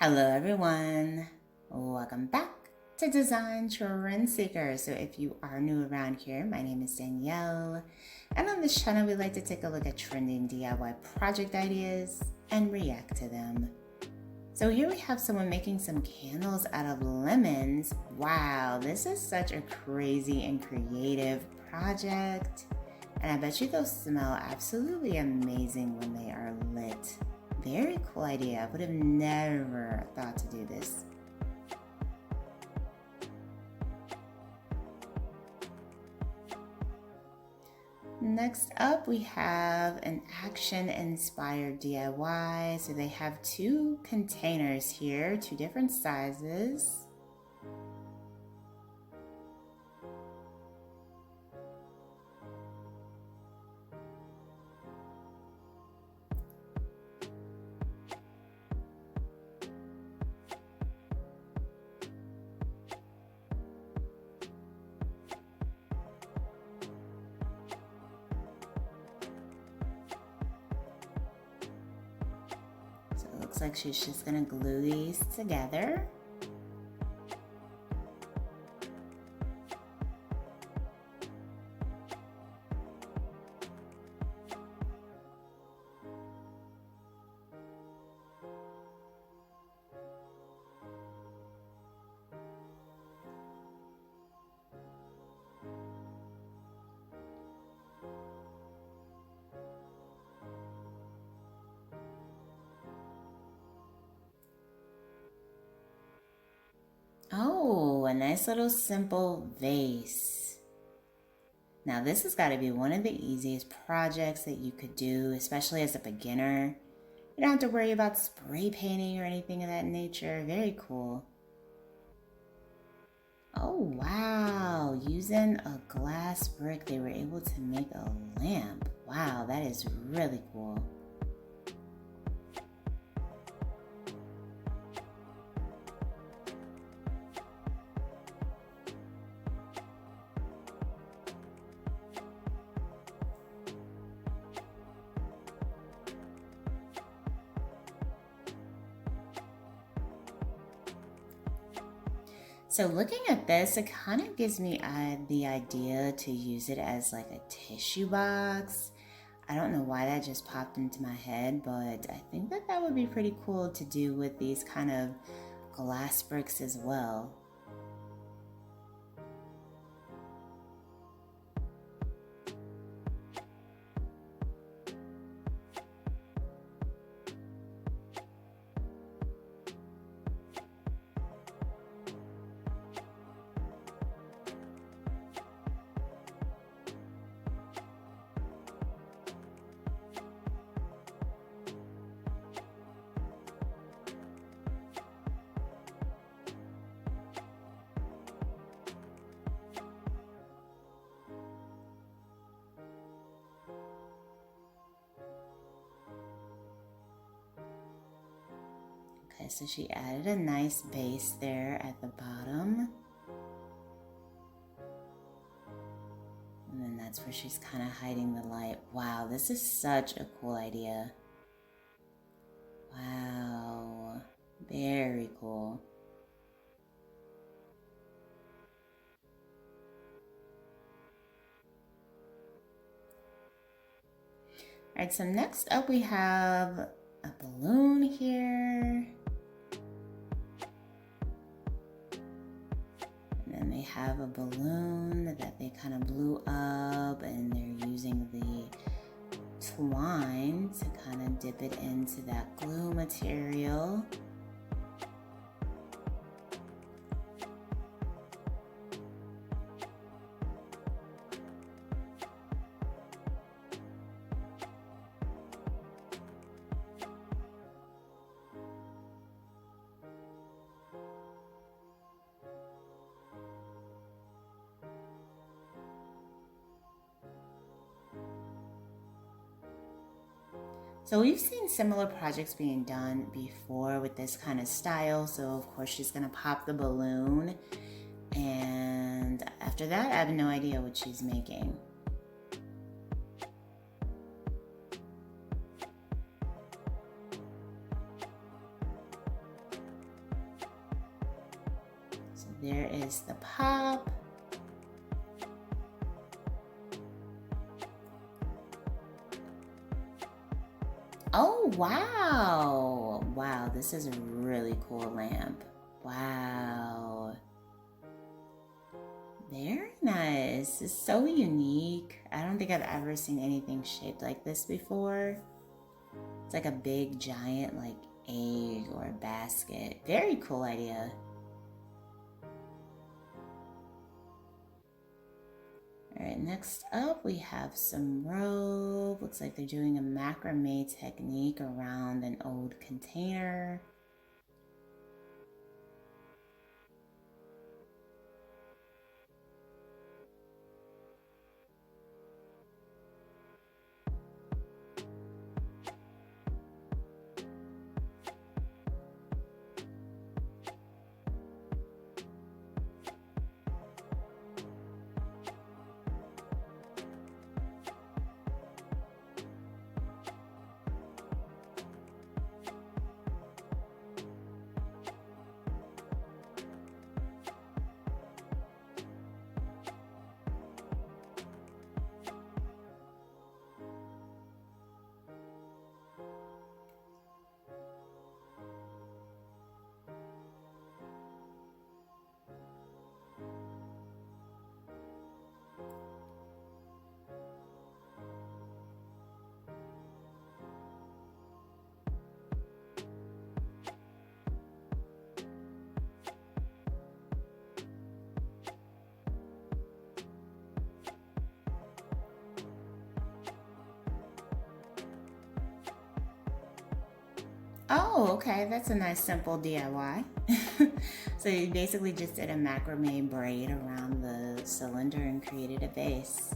Hello everyone, welcome back to Design Trend Seeker. So if you are new around here, my name is Danielle, and on this channel we like to take a look at trending DIY project ideas and react to them. So here we have someone making some candles out of lemons. Wow, this is such a crazy and creative project, and I bet you they'll smell absolutely amazing when they are lit. Very cool idea. I would have never thought to do this. Next up, we have an action-inspired DIY. So they have two containers here, two different sizes. So it looks like she's just gonna glue these together. Oh, a nice little simple vase. Now this has got to be one of the easiest projects that you could do, especially as a beginner. You don't have to worry about spray painting or anything of that nature. Very cool. Oh wow, using a glass brick they were able to make a lamp. Wow, that is really cool. So looking at this, it kind of gives me the idea to use it as like a tissue box. I don't know why that just popped into my head, but I think that that would be pretty cool to do with these kind of glass bricks as well. Okay, so she added a nice base there at the bottom. And then that's where she's kind of hiding the light. Wow, this is such a cool idea. Wow, very cool. All right, so next up we have a balloon here. And then they have a balloon that they kind of blew up, and they're using the twine to kind of dip it into that glue material. So we've seen similar projects being done before with this kind of style. So of course she's gonna pop the balloon, and after that I have no idea what she's making. There is the pop. Oh, wow. Wow, this is a really cool lamp. Wow. Very nice. It's so unique. I don't think I've ever seen anything shaped like this before. It's like a big, giant, like, egg or a basket. Very cool idea. All right, next up we have some rope. Looks like they're doing a macrame technique around an old container. Oh, okay. That's a nice simple DIY. So you basically just did a macrame braid around the cylinder and created a vase.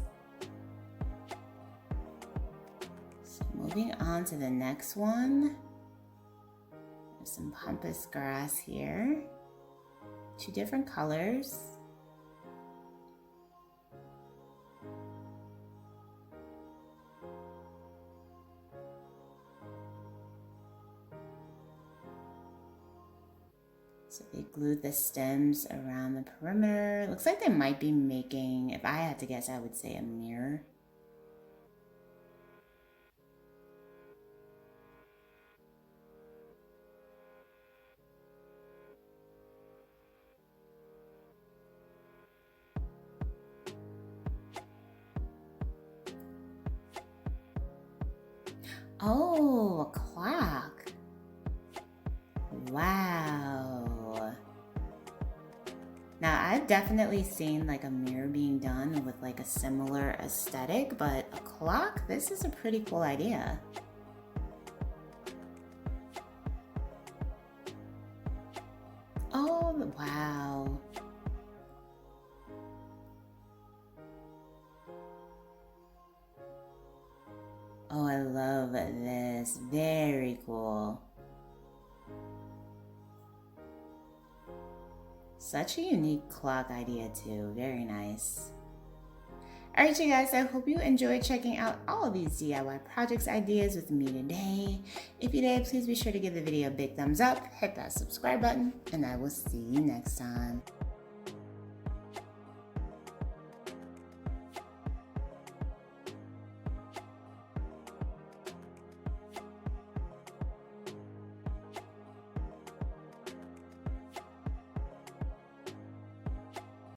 So moving on to the next one. There's some pampas grass here. 2 different colors. So they glued the stems around the perimeter. Looks like they might be making, if I had to guess, I would say a mirror. Oh, a clock. Wow. Now, I've definitely seen like a mirror being done with like a similar aesthetic, but a clock, this is a pretty cool idea. Oh, wow. Oh, I love this. Very cool. Such a unique clock idea too. Very nice. Alright you guys, I hope you enjoyed checking out all of these DIY projects ideas with me today. If you did, please be sure to give the video a big thumbs up, hit that subscribe button, and I will see you next time.